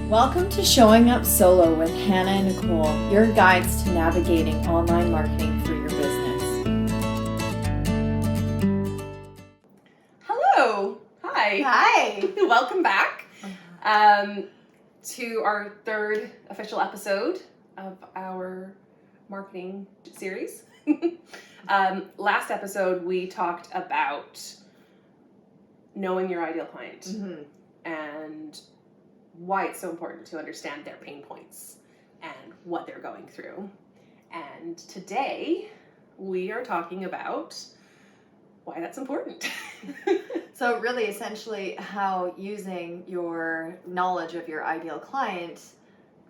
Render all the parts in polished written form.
Welcome to Showing Up Solo with Hannah and Nicole, your guides to navigating online marketing for your business. Hello. Hi. Hi. Welcome back to our third official episode of our marketing series. Last episode, we talked about knowing your ideal client and why it's so important to understand their pain points and what they're going through. And today we are talking about why that's important. So really, essentially, how using your knowledge of your ideal client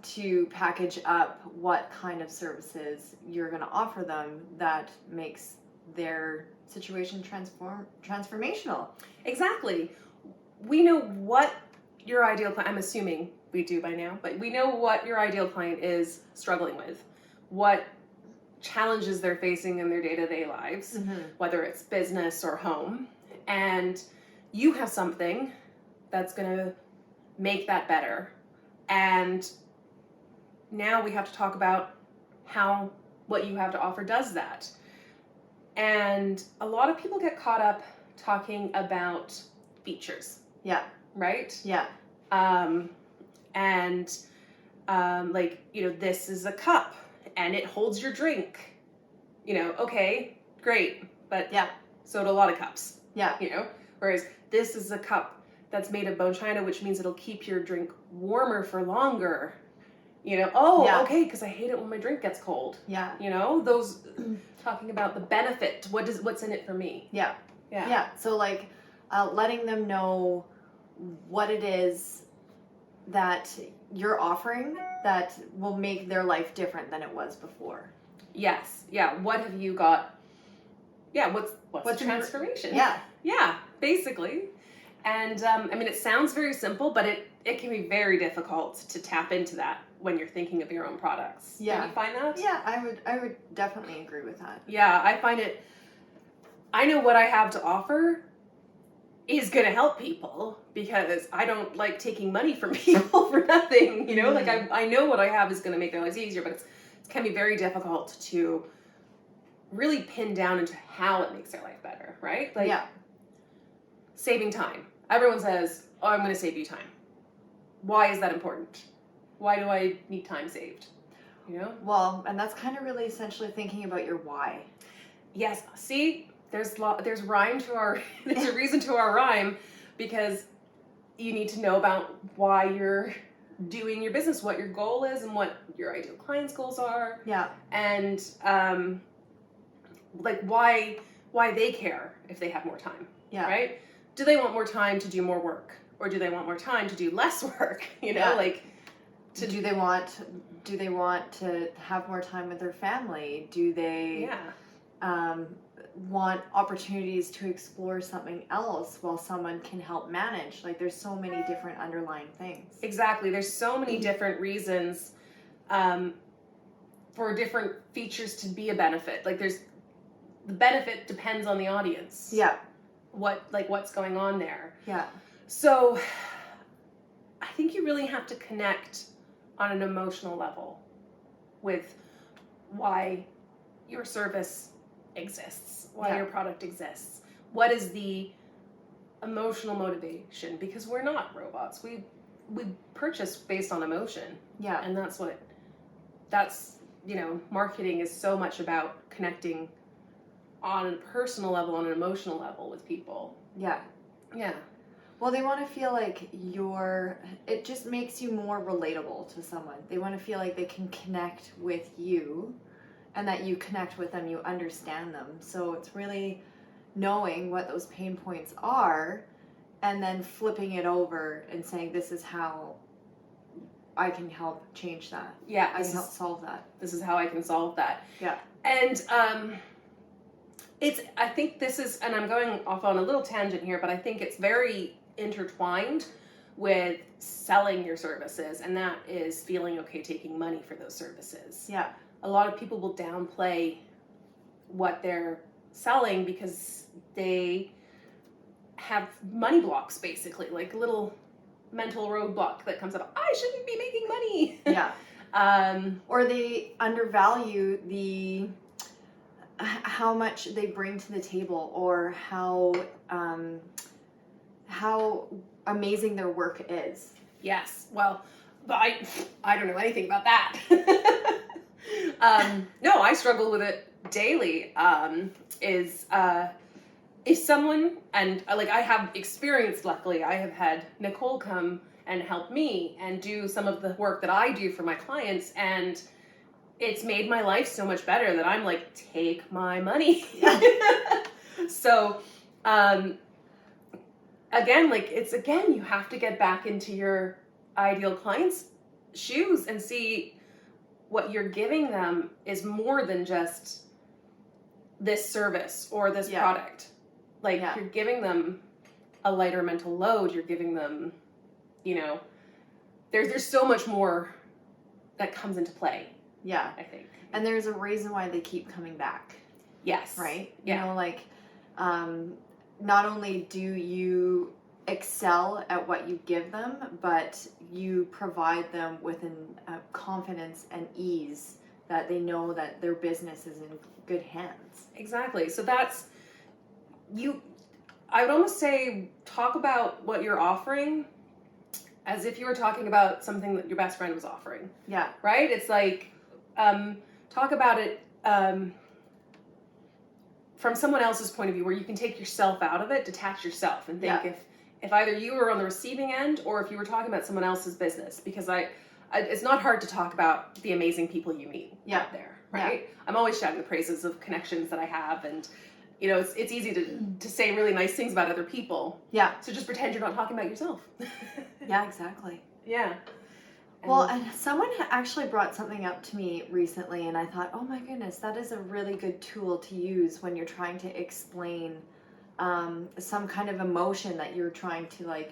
to package up what kind of services you're going to offer them that makes their situation transformational. Exactly. We know what your ideal client, I'm assuming we do by now, but we know what your ideal client is struggling with, what challenges they're facing in their day-to-day lives, whether it's business or home, and you have something that's going to make that better. And now we have to talk about how what you have to offer does that. And a lot of people get caught up talking about features. Yeah. Right? Yeah. This is a cup and it holds your drink. Okay, great. But yeah, so do a lot of cups. Yeah. Whereas this is a cup that's made of bone china, which means it'll keep your drink warmer for longer. Okay, because I hate it when my drink gets cold. Yeah. Those talking about the benefit. What's in it for me? Yeah. Yeah. Yeah. So letting them know what it is that you're offering that will make their life different than it was before. Yes. Yeah. What have you got? Yeah. What's the transformation? Yeah. Yeah. Basically. And it sounds very simple, but it can be very difficult to tap into that when you're thinking of your own products. Yeah. Do you find that? Yeah, I would definitely agree with that. Yeah, I know what I have to offer is going to help people because I don't like taking money from people for nothing, I know what I have is going to make their lives easier, but it can be very difficult to really pin down into how it makes their life better, right? Saving time. Everyone says, oh, I'm going to save you time. Why is that important? Why do I need time saved? Well, and that's kind of really essentially thinking about your why. Yes. See, there's rhyme to our, there's a reason to our rhyme, because you need to know about why you're doing your business, what your goal is and what your ideal client's goals are. Yeah. And why they care if they have more time. Yeah. Right? Do they want more time to do more work? Or do they want more time to do less work? Do they want to have more time with their family? Do they want opportunities to explore something else while someone can help manage? There's so many different underlying things. Exactly. There's so many different reasons for different features to be a benefit. The benefit depends on the audience. Yeah. What's going on there. Yeah. So I think you really have to connect on an emotional level with why your service exists, why your product exists. What is the emotional motivation? Because we're not robots. We purchase based on emotion. Yeah. And marketing is so much about connecting on a personal level, on an emotional level with people. Yeah. Yeah. Well, they want to feel like it just makes you more relatable to someone. They want to feel like they can connect with you and that you connect with them, you understand them. So it's really knowing what those pain points are and then flipping it over and saying, this is how I can help change that. Yeah. I can help solve that. This is how I can solve that. Yeah. And I think this is, and I'm going off on a little tangent here, but I think it's very intertwined with selling your services, and that is feeling okay taking money for those services. Yeah. A lot of people will downplay what they're selling because they have money blocks, basically, little mental roadblock that comes up. I shouldn't be making money. Yeah. um, Or they undervalue the how much they bring to the table, or how amazing their work is. yes. Well, but I don't know anything about that. No, I struggle with it daily. If someone, and like I have experienced, luckily, I have had Nicole come and help me and do some of the work that I do for my clients, and it's made my life so much better that I'm like, take my money. So, again, you have to get back into your ideal client's shoes and see what you're giving them is more than just this service or this product. Like, you're giving them a lighter mental load. You're giving them, there's so much more that comes into play. Yeah. I think. And there's a reason why they keep coming back. Yes. Right? Yeah. Not only do you excel at what you give them, but you provide them with confidence and ease that they know that their business is in good hands. Exactly. So that's I would almost say talk about what you're offering as if you were talking about something that your best friend was offering. Yeah. Right? It's like, talk about it from someone else's point of view, where you can take yourself out of it, detach yourself, and think if either you were on the receiving end or if you were talking about someone else's business. Because it's not hard to talk about the amazing people you meet out there, right? Yeah. I'm always shouting the praises of connections that I have, and it's easy to say really nice things about other people. Yeah. So just pretend you're not talking about yourself. Yeah, exactly. Yeah. Well, and someone actually brought something up to me recently, and I thought, oh my goodness, that is a really good tool to use when you're trying to explain some kind of emotion that you're trying to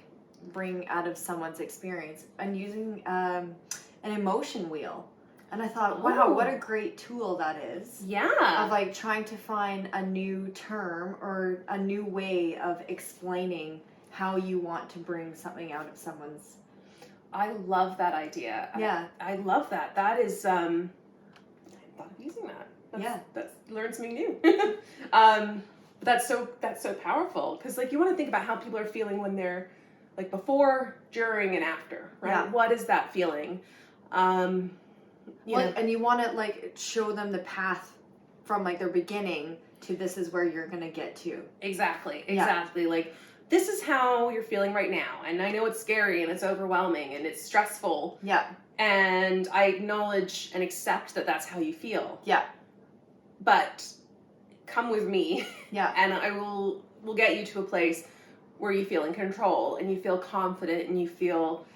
bring out of someone's experience, and using an emotion wheel. And I thought, wow, what a great tool that is. Yeah. Of trying to find a new term or a new way of explaining how you want to bring something out of someone's. I love that idea. Yeah. I love that. That is, I thought of using that. That's learn something new. That's so powerful. Because you want to think about how people are feeling when they're before, during, and after, right? Yeah. What is that feeling? And you want to show them the path from their beginning to this is where you're going to get to. Exactly. Yeah. This is how you're feeling right now. And I know it's scary and it's overwhelming and it's stressful. Yeah. And I acknowledge and accept that that's how you feel. Yeah. But come with me. Yeah. And I will get you to a place where you feel in control and you feel confident and you feel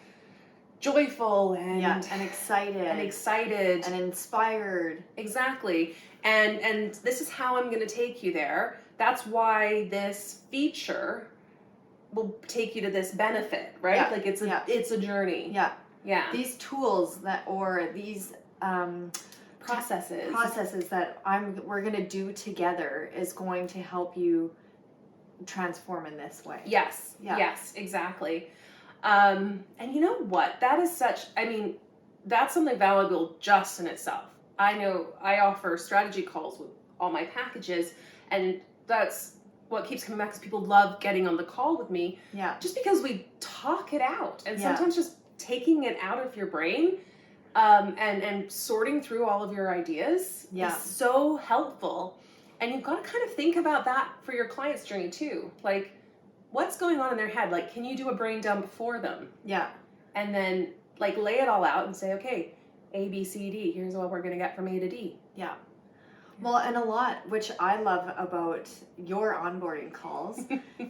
joyful and excited and inspired. Exactly. And this is how I'm going to take you there. That's why this feature will take you to this benefit, right? Yeah. It's a journey. Yeah. Yeah. These tools these processes that we're going to do together is going to help you transform in this way. Yes. Yeah. Yes, exactly. And you know what? That is that's something valuable just in itself. I know I offer strategy calls with all my packages, and that's what keeps coming back, because people love getting on the call with me. Yeah. Just because we talk it out, and sometimes just taking it out of your brain, and sorting through all of your ideas is so helpful. And you've got to kind of think about that for your client's journey too. What's going on in their head? Can you do a brain dump for them? Yeah. And then lay it all out and say, okay, A, B, C, D, here's what we're going to get from A to D. Yeah. Well, and a lot, which I love about your onboarding calls,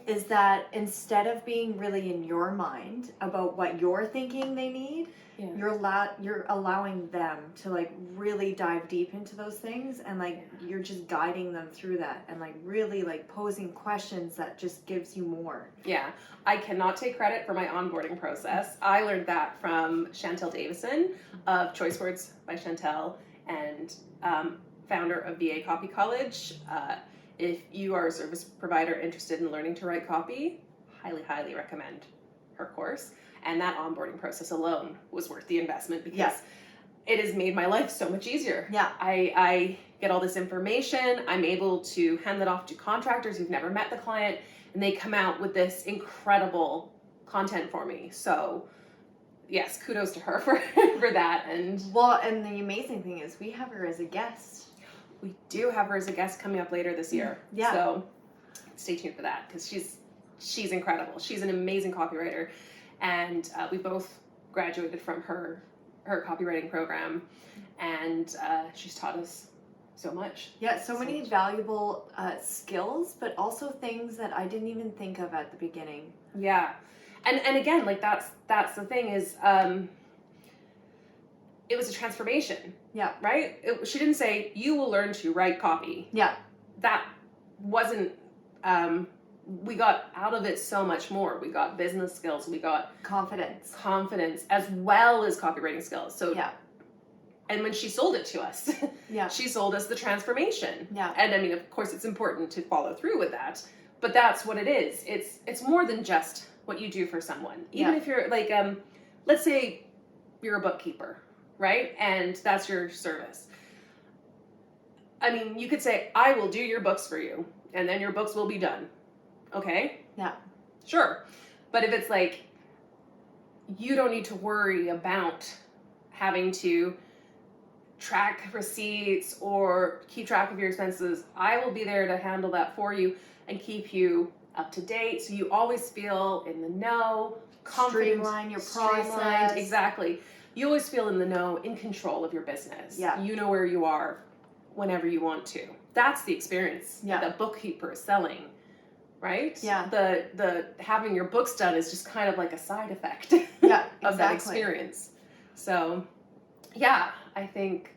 is that instead of being really in your mind about what you're thinking they need, you're allowing them to really dive deep into those things, and you're just guiding them through that, and really posing questions that just gives you more. Yeah, I cannot take credit for my onboarding process. I learned that from Chantel Davison of Choice Words by Chantel, and founder of VA Copy College. If you are a service provider interested in learning to write copy, highly, highly recommend her course. And that onboarding process alone was worth the investment because Yeah. it has made my life so much easier. Yeah. I get all this information. I'm able to hand that off to contractors who've never met the client, and they come out with this incredible content for me. So yes, kudos to her for that. And the amazing thing is we have her as a guest. we do have her as a guest coming up later this year. Yeah. So stay tuned for that because she's incredible. She's an amazing copywriter, and we both graduated from her copywriting program, and she's taught us so much. Yeah, so many valuable skills, but also things that I didn't even think of at the beginning. Yeah, and again, like that's the thing is, it was a transformation. Yeah. Right. She didn't say you will learn to write copy. Yeah. That wasn't. We got out of it so much more. We got business skills. We got confidence, as well as copywriting skills. So yeah. And when she sold it to us, yeah, she sold us the transformation. Yeah. And I mean, of course, it's important to follow through with that, but that's what it is. It's more than just what you do for someone. Even if you're like, let's say you're a bookkeeper, right? And that's your service. I mean, you could say, I will do your books for you, and then your books will be done. Okay? Yeah. Sure. But if it's like, you don't need to worry about having to track receipts or keep track of your expenses, I will be there to handle that for you and keep you up to date so you always feel in the know, confident, streamline your process. Exactly. You always feel in the know, in control of your business. Yeah. You know where you are whenever you want to. That's the experience that the bookkeeper is selling. Right? Yeah. The having your books done is just kind of like a side effect of that experience. So, yeah, I think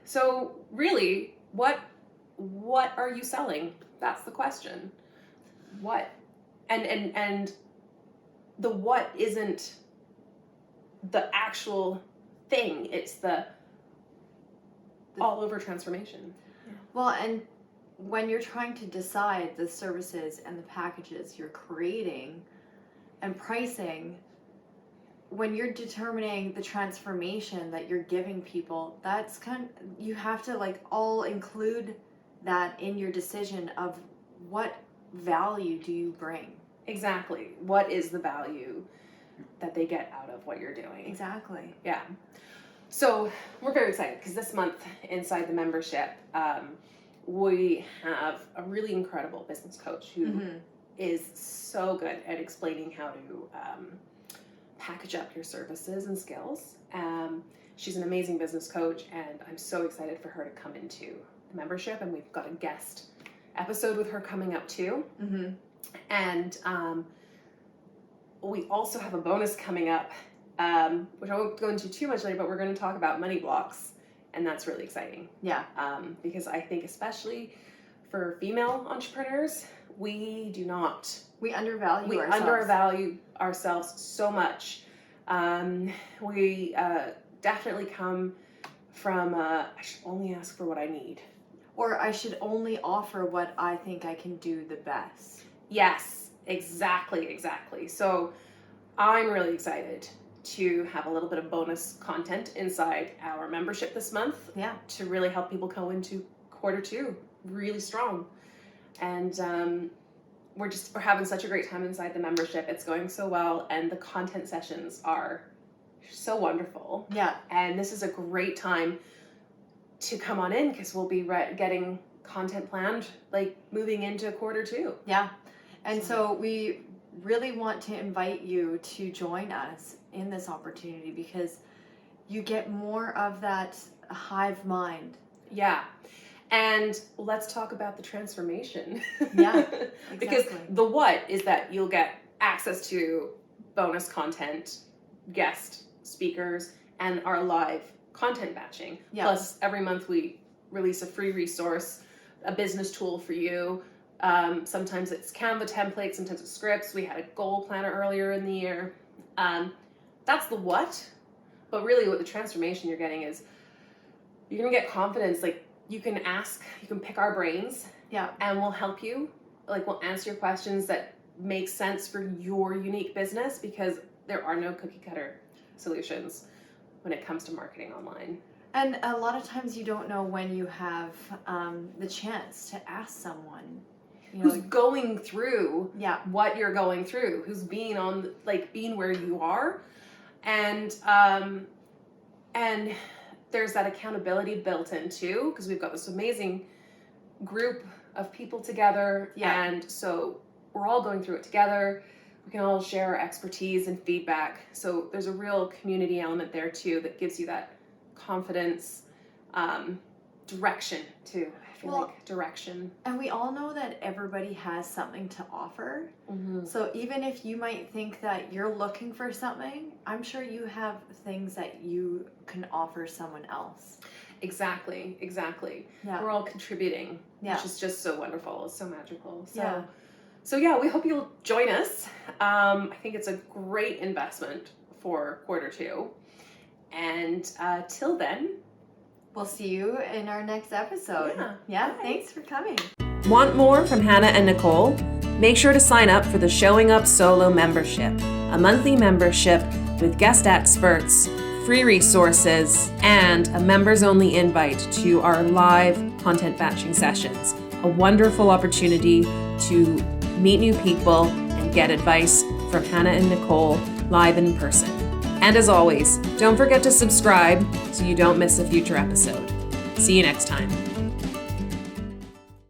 so. Really, what are you selling? That's the question. What and the what isn't the actual thing. It's the all over transformation. Well, and when you're trying to decide the services and the packages you're creating and pricing, when you're determining the transformation that you're giving people, that's you have to like all include that in your decision of what value do you bring. Exactly. What is the value that they get out of what you're doing? Exactly. Yeah. So we're very excited because this month inside the membership, we have a really incredible business coach who is so good at explaining how to package up your services and skills. She's an amazing business coach, and I'm so excited for her to come into the membership. And we've got a guest episode with her coming up too. And we also have a bonus coming up, which I won't go into too much later, but we're going to talk about money blocks. And that's really exciting. Yeah. Because I think especially for female entrepreneurs, we undervalue ourselves so much. We definitely come from I should only ask for what I need. Or I should only offer what I think I can do the best. Yes, exactly. So I'm really excited to have a little bit of bonus content inside our membership this month. Yeah. To really help people go into Q2 really strong. And we're having such a great time inside the membership. It's going so well, and the content sessions are so wonderful. Yeah. And this is a great time to come on in because we'll be getting content planned like moving into Q2. Yeah. And so we really want to invite you to join us in this opportunity because you get more of that hive mind. Yeah. And let's talk about the transformation. Yeah, exactly. Because the what is that you'll get access to bonus content, guest speakers, and our live content batching. Yeah. Plus, every month we release a free resource, a business tool for you. Sometimes it's Canva templates, sometimes it's scripts. We had a goal planner earlier in the year. That's the what. But really what the transformation you're getting is you're going to get confidence. Like, you can pick our brains. Yeah. And we'll help you. Like, we'll answer your questions that makes sense for your unique business, because there are no cookie cutter solutions when it comes to marketing online. And a lot of times you don't know when you have the chance to ask someone, Who's going through yeah, what you're going through, who's being where you are, and there's that accountability built in too, because we've got this amazing group of people together, and so we're all going through it together. We can all share our expertise and feedback. So there's a real community element there too that gives you that confidence, direction too. I feel like direction. And we all know that everybody has something to offer. Mm-hmm. So even if you might think that you're looking for something, I'm sure you have things that you can offer someone else. Exactly. Yeah. We're all contributing, Yeah. which is just so wonderful. It's so magical. So yeah, we hope you'll join us. I think it's a great investment for Q2. And till then, we'll see you in our next episode. Yeah. Thanks for coming. Want more from Hannah and Nicole? Make sure to sign up for the Showing Up Solo membership, a monthly membership with guest experts, free resources, and a members-only invite to our live content batching sessions. A wonderful opportunity to meet new people and get advice from Hannah and Nicole live in person. And as always, don't forget to subscribe so you don't miss a future episode. See you next time.